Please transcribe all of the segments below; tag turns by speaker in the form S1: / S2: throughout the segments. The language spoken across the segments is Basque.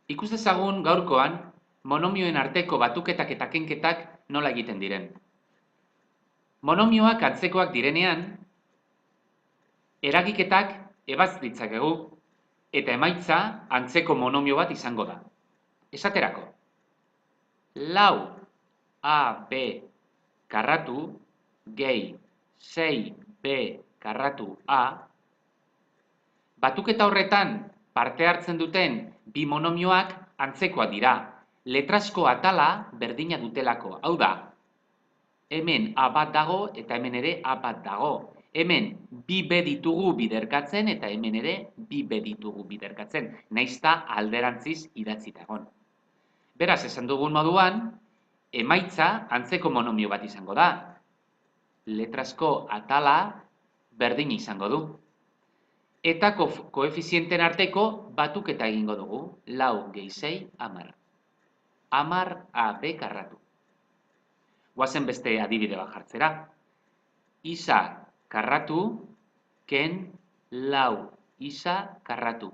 S1: Ikus dezagun gaurkoan monomioen arteko batuketak eta kenketak nola egiten diren. Monomioak antzekoak direnean, eragiketak ebaz ditzakegu eta emaitza antzeko monomio bat izango da. Esaterako, lau AB karratu gehi 6B karratu A, batuketa horretan parte hartzen duten bi monomioak antzekoak dira, letrasko atala berdina dutelako. Hau da, hemen A bat dago eta hemen ere A bat dago. Hemen bi B ditugu biderkatzen eta hemen ere bi B ditugu biderkatzen. Naizta alderantziz idatzita egon. Beraz, esan dugun moduan, emaitza antzeko monomio bat izango da. Letrasko atala berdina izango du. Eta koefizienten arteko batuketa egingo dugu. 4 gehi 6, 10. 10 AB karratu. Guazen beste adibide bat jartzera. Isa karratu, ken 4 isa karratu.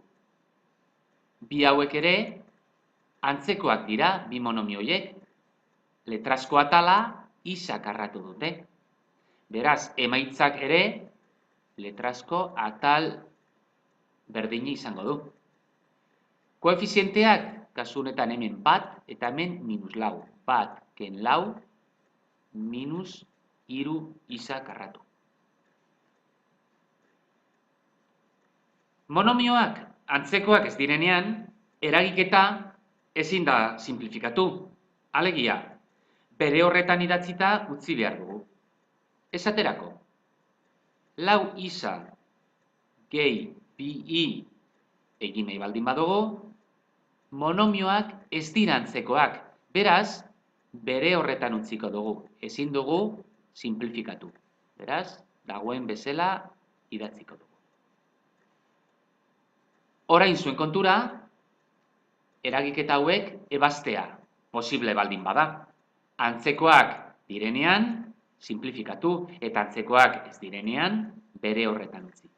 S1: Bi hauek ere, antzekoak dira, bi monomioiek. Letrasko atala isa karratu dute. Beraz, emaitzak ere, letrasko atal berdina izango du. Koefizienteak, kasu honetan hemen bat eta hemen minus lau. Bat, ken lau, minus iru isa karratu. Monomioak antzekoak ez direnean, eragiketa ezin da simplifikatu. Alegia, bere horretan idatzita utzi behar dugu. Esaterako, lau isa gehi bi i egin nahi baldin badugu, monomioak ez dira antzekoak. Beraz, bere horretan utziko dugu. Ezin dugu simplifikatu. Beraz, dagoen bezala idatziko dugu. Orain zuen kontura, eragiketa hauek ebaztea posible baldin bada. Antzekoak direnean, simplifikatu, eta antzekoak ez direnean, bere horretan utzi.